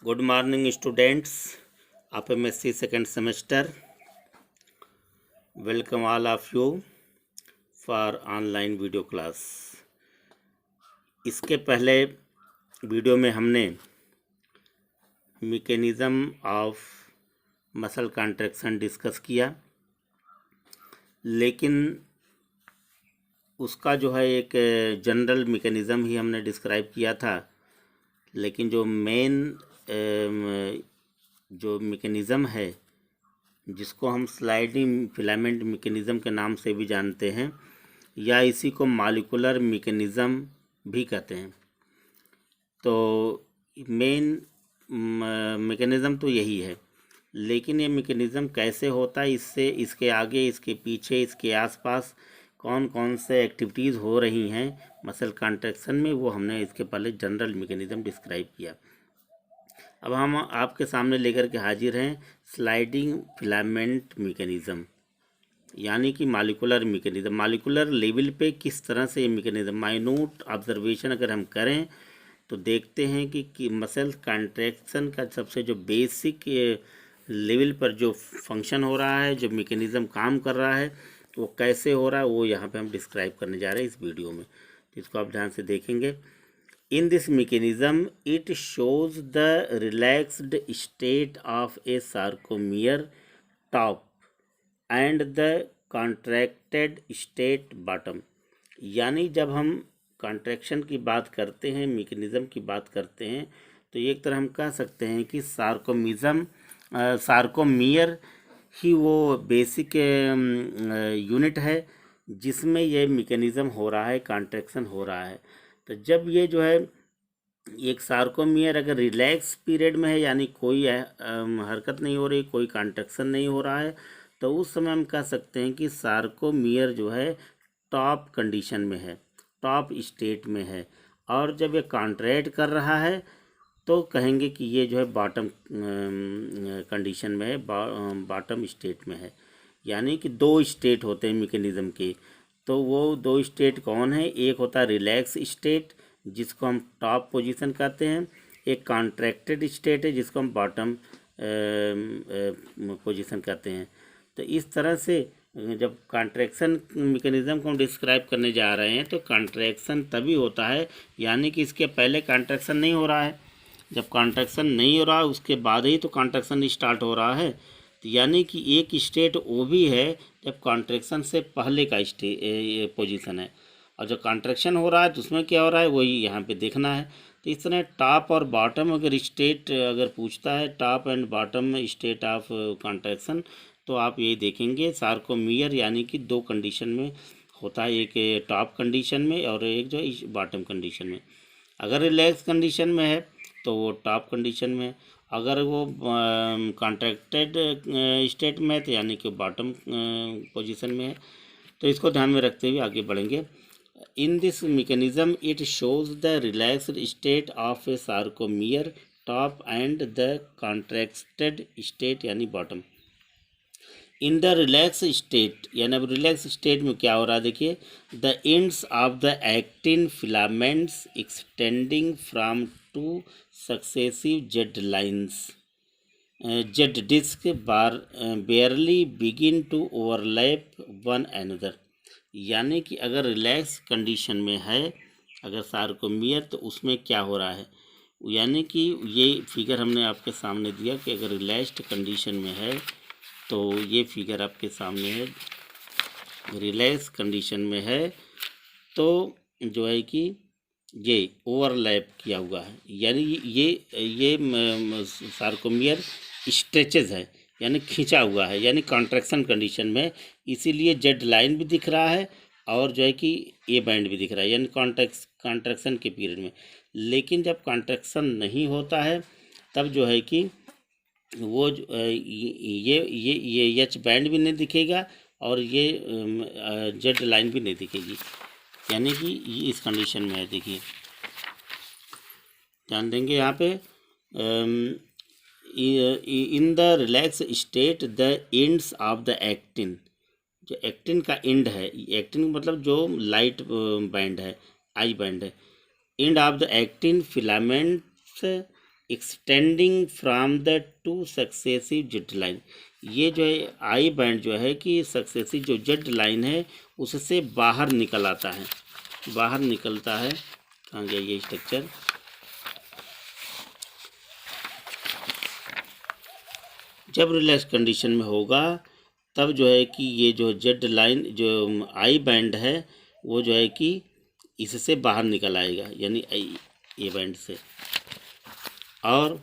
Good morning students of MSc second semester. Welcome all of you for online video class. इसके पहले video में हमने mechanism of muscle contraction discuss किया, लेकिन उसका जो है एक जनरल मैकेनिज़्म ही हमने डिस्क्राइब किया था, लेकिन जो मेन जो मैकेनिज़्म है जिसको हम स्लाइडिंग फिलामेंट मैकेनिज़्म के नाम से भी जानते हैं या इसी को मॉलिक्यूलर मैकेनिज़्म भी कहते हैं, तो मेन मैकेनिज़्म तो यही है। लेकिन ये मैकेनिज़्म कैसे होता है, इससे इसके आगे, इसके पीछे, इसके आसपास कौन कौन से एक्टिविटीज़ हो रही हैं मसल कॉन्ट्रैक्शन में, वो हमने इसके पहले जनरल मैकेनिज़्म डिस्क्राइब किया। अब हम आपके सामने लेकर के हाजिर हैं स्लाइडिंग फिलामेंट मैकेनिज़्म, यानी कि मॉलिक्यूलर मैकेनिज़्म। मॉलिक्यूलर लेवल पे किस तरह से ये मैकेनिज़्म, माइन्यूट ऑब्जर्वेशन अगर हम करें तो देखते हैं कि मसल कॉन्ट्रैक्शन का सबसे जो बेसिक लेवल पर जो फंक्शन हो रहा है, जो मैकेनिज़्म काम कर रहा है, वो कैसे हो रहा है, वो यहाँ पे हम डिस्क्राइब करने जा रहे हैं इस वीडियो में। तो इसको आप ध्यान से देखेंगे। In this mechanism, it shows the relaxed state of a sarcomere top and the contracted state bottom। यानी जब हम कॉन्ट्रैक्शन की बात करते हैं, मैकेनिज़्म की बात करते हैं, तो एक तरह हम कह सकते हैं कि सार्कोमियर ही वो बेसिक यूनिट है जिसमें ये मैकेनिज़्म हो रहा है, कॉन्ट्रैक्शन हो रहा है। तो जब ये जो है एक सार्कोमियर अगर रिलैक्स पीरियड में है, यानी कोई हरकत नहीं हो रही, कोई कॉन्ट्रैक्शन नहीं हो रहा है, तो उस समय हम कह सकते हैं कि सार्कोमियर जो है टॉप कंडीशन में है, टॉप स्टेट में है। और जब ये कॉन्ट्रैक्ट कर रहा है तो कहेंगे कि ये जो है बॉटम कंडीशन में है, बॉटम स्टेट में है। यानी कि दो स्टेट होते हैं मैकेनिज़्म के, तो वो दो स्टेट कौन है? एक होता है रिलैक्स स्टेट जिसको हम टॉप पोजीशन कहते हैं, एक कॉन्ट्रैक्टेड स्टेट है जिसको हम बॉटम पोजीशन कहते हैं। तो इस तरह से जब कॉन्ट्रैक्शन मैकेनिज़्म को हम डिस्क्राइब करने जा रहे हैं तो कॉन्ट्रैक्शन तभी होता है, यानी कि इसके पहले कॉन्ट्रैक्शन नहीं हो रहा है। जब कॉन्ट्रैक्शन नहीं हो रहा है उसके बाद ही तो कॉन्ट्रैक्शन स्टार्ट हो रहा है, तो यानी कि एक स्टेट वो भी है जब कॉन्ट्रैक्शन से पहले का पोजीशन है, और जब कॉन्ट्रैक्शन हो रहा है तो उसमें क्या हो रहा है वही यहाँ पे देखना है। तो इस तरह टॉप और बॉटम अगर स्टेट अगर पूछता है, top and bottom state of contraction, तो आप यही देखेंगे सार्कोमियर यानी कि दो कंडीशन में होता है, एक टॉप कंडीशन में और एक जो बॉटम कंडीशन में। अगर रिलैक्स कंडीशन में है तो वो टॉप कंडीशन में, अगर वो कॉन्ट्रैक्टेड स्टेट में है तो यानी कि बॉटम पोजीशन में है। तो इसको ध्यान में रखते हुए आगे बढ़ेंगे। In this mechanism it shows the relaxed state of a sarcomere top and the contracted state यानी bottom. In the relax state, यानी अब रिलैक्स स्टेट में क्या हो रहा है देखिए, the ends of the actin filaments extending from two successive Z lines, Z disc barely begin to overlap one another. यानी कि अगर रिलैक्स कंडीशन में है अगर सार्कोमियर, तो उसमें क्या हो रहा है, यानी कि ये फिगर हमने आपके सामने दिया कि अगर रिलैक्स्ड कंडीशन में है तो ये फिगर आपके सामने है, रिलैक्स कंडीशन में है तो जो है कि ये ओवरलैप किया हुआ है, यानी ये सार्कोमियर स्ट्रेचेज है, यानी खींचा हुआ है, यानी कॉन्ट्रैक्शन कंडीशन में, इसीलिए जेड लाइन भी दिख रहा है और जो है कि ए बैंड भी दिख रहा है, यानी कॉन्ट्रैक्शन के पीरियड में। लेकिन जब कॉन्ट्रैक्शन नहीं होता है तब जो है कि वो ये एच बैंड भी नहीं दिखेगा और ये जेड लाइन भी नहीं दिखेगी, यानी कि ये इस कंडीशन में है। देखिए ध्यान देंगे यहाँ पे, in the relax state the ends of the actin, जो एक्टिन का एंड है, एक्टिन मतलब जो लाइट बैंड है, आई बैंड है, end of the actin filaments extending from the two successive Z line. ये जो है आई बैंड जो है कि सक्सेसिव जो जेड लाइन है उससे बाहर निकल आता है, बाहर निकलता है। कहाँ गया ये स्ट्रक्चर? जब रिलैक्स कंडीशन में होगा तब जो है कि ये जो जेड लाइन जो आई बैंड है वो जो है कि इससे बाहर निकल आएगा, यानी ए बैंड से। और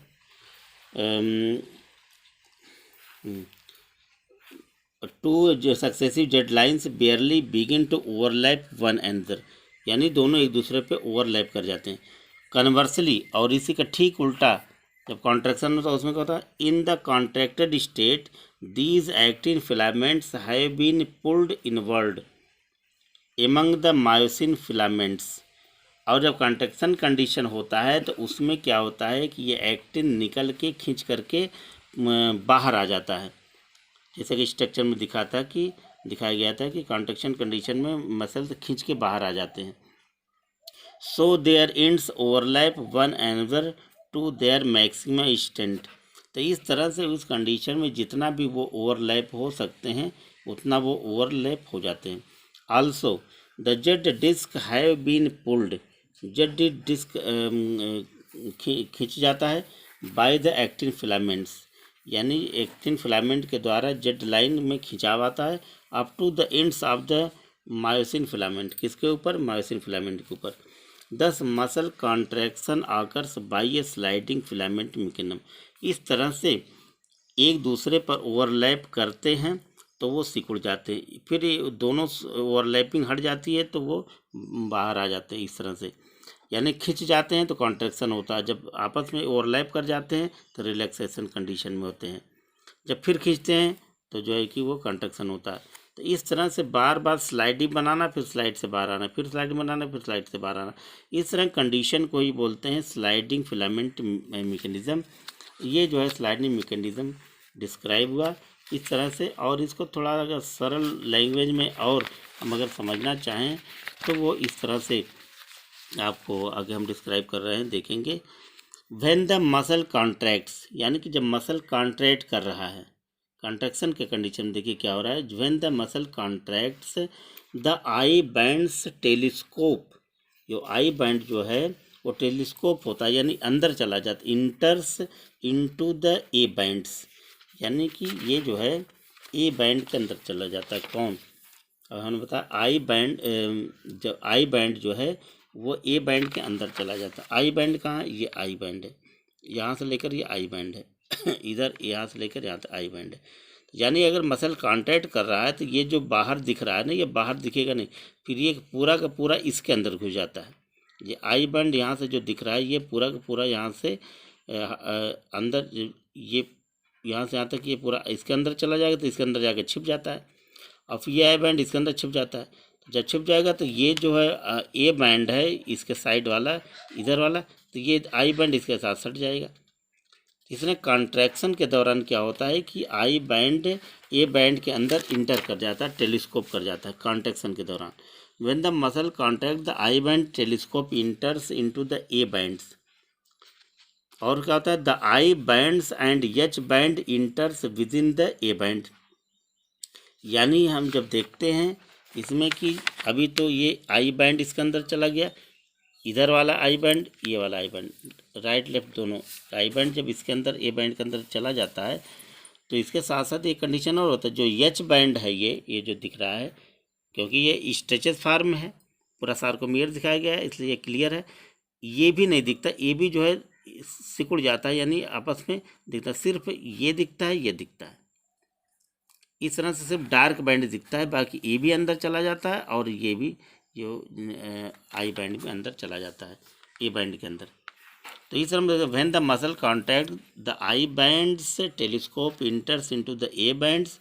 टू जो successive Z lines barely begin to overlap one another, यानी दोनों एक दूसरे पे ओवरलैप कर जाते हैं। कन्वर्सली, और इसी का ठीक उल्टा जब कॉन्ट्रैक्शन होता है उसमें क्या होता है? In the contracted state these actin filaments have been pulled inward among the myosin filaments. और जब कॉन्ट्रैक्शन कंडीशन होता है तो उसमें क्या होता है कि ये एक्टिन निकल के खींच करके बाहर आ जाता है। जैसे कि स्ट्रक्चर में दिखाया गया था कि कॉन्ट्रैक्शन कंडीशन में मसल्स खींच के बाहर आ जाते हैं। So their ends overlap one another to their maximum extent. तो इस तरह से उस कंडीशन में जितना भी वो ओवरलैप हो सकते हैं उतना वो ओवरलैप हो जाते हैं। Also the Z disc have been pulled, Z disc खींच जाता है बाय द एक्टिन फिलामेंट्स, यानी एक्टिन फिलामेंट के द्वारा जेड लाइन में खिंचाव आता है up to the ends of the myosin filament. किसके ऊपर? मायोसिन फिलामेंट के ऊपर। Thus muscle contraction occurs by a sliding filament mechanism. इस तरह से एक दूसरे पर ओवरलैप करते हैं तो वो सिकुड़ जाते हैं, फिर ये दोनों ओवरलैपिंग हट जाती है तो वो बाहर आ जाते हैं। इस तरह से यानी खिंच जाते हैं तो कॉन्ट्रैक्शन होता है, जब आपस में ओवरलैप कर जाते हैं तो रिलैक्सेशन कंडीशन में होते हैं, जब फिर खींचते हैं तो जो है कि वो कॉन्ट्रैक्शन होता है। तो इस तरह से बार बार स्लाइडिंग बनाना, फिर स्लाइड से बाहर आना, फिर स्लाइडिंग बनाना, फिर स्लाइड से बाहर आना, इस तरह कंडीशन को ही बोलते हैं स्लाइडिंग फिलामेंट मैकेनिज्म। ये जो है स्लाइडिंग मैकेनिज्म डिस्क्राइब हुआ इस तरह से। और इसको थोड़ा अगर सरल लैंग्वेज में और हम अगर समझना चाहें तो वो इस तरह से आपको आगे हम डिस्क्राइब कर रहे हैं, देखेंगे। व्हेन द मसल कॉन्ट्रैक्ट्स, यानी कि जब मसल कॉन्ट्रैक्ट कर रहा है, कॉन्ट्रैक्शन के कंडीशन में देखिए क्या हो रहा है। When the muscle contracts the I bands telescope, जो आई बैंड जो है वो टेलीस्कोप होता है, यानी अंदर चला जाता, इंटर्स इनटू द ए बैंड्स, यानी कि ये जो है ए बैंड के अंदर चला जाता है। कौन? अब हमने बताया आई बैंड, जो आई बैंड जो है वो ए बैंड के अंदर चला जाता है। आई बैंड कहाँ है? ये आई बैंड है, यहाँ से लेकर ये आई बैंड है इधर यहाँ से लेकर यहाँ तक आई बैंड है। यानी अगर मसल कॉन्टैक्ट कर रहा है तो ये जो बाहर दिख रहा है ना, ये बाहर दिखेगा नहीं, फिर ये पूरा का पूरा इसके अंदर घुस जाता है। ये आई बैंड यहाँ से जो दिख रहा है ये पूरा का पूरा यहाँ से अंदर, ये यहाँ से यहाँ तक ये पूरा इसके अंदर चला जाएगा तो इसके अंदर जाकर छिप जाता है, और फिर ये आई बैंड इसके अंदर छिप जाता है। तो जब छिप जाएगा तो ये जो है ए बैंड है इसके साइड वाला, इधर वाला, तो ये आई बैंड इसके साथ सट जाएगा। इसमें कॉन्ट्रैक्शन के दौरान क्या होता है कि आई बैंड ए बैंड के अंदर इंटर कर जाता है, टेलीस्कोप कर जाता है कॉन्ट्रैक्शन के दौरान। When the muscle contract the I band telescope इंटर्स into the A bands. और क्या होता है? The I bands and H band इंटर्स with in the A band. यानी हम जब देखते हैं इसमें कि अभी तो ये आई बैंड इसके अंदर चला गया, इधर वाला आई बैंड, ये वाला आई बैंड, राइट लेफ्ट दोनों आई बैंड जब इसके अंदर ए बैंड के अंदर चला जाता है तो इसके साथ साथ एक कंडीशन और होता है, जो एच बैंड है ये जो दिख रहा है, क्योंकि ये स्ट्रेचेस फॉर्म है, पूरा सार्कोमियर दिखाया गया है इसलिए ये क्लियर है, ये भी नहीं दिखता, ये भी जो है सिकुड़ जाता है, यानी आपस में दिखता, सिर्फ ये दिखता है, ये दिखता है। इस तरह से सिर्फ डार्क बैंड दिखता है, बाकी ये भी अंदर चला जाता है और ये भी जो आई बैंड में अंदर चला जाता है, ए बैंड के अंदर। तो इस तरह में when the muscle contact the I bands telescope इंटर्स into the A bands,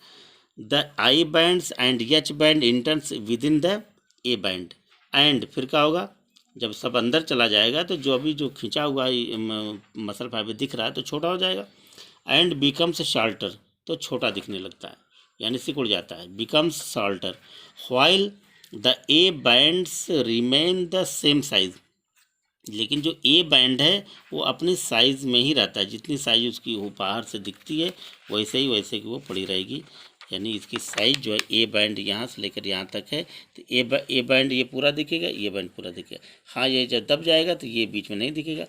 the I bands and H band इंटर्स with in the A band. And फिर क्या होगा? जब सब अंदर चला जाएगा तो जो अभी जो खिंचा हुआ मसल फाइबर दिख रहा है तो छोटा हो जाएगा। एंड बिकम्स शार्टर, तो छोटा दिखने लगता है, यानी सिकुड़ जाता है, बिकम्स लेकिन जो ए बैंड है वो अपनी साइज़ में ही रहता है, जितनी साइज़ उसकी वो बाहर से दिखती है वैसे की वो पड़ी रहेगी। यानी इसकी साइज़ जो है ए बैंड यहाँ से लेकर यहाँ तक है, तो ए बैंड ये पूरा दिखेगा, ये बैंड पूरा दिखेगा। हाँ, ये जब दब जाएगा तो ये बीच में नहीं दिखेगा।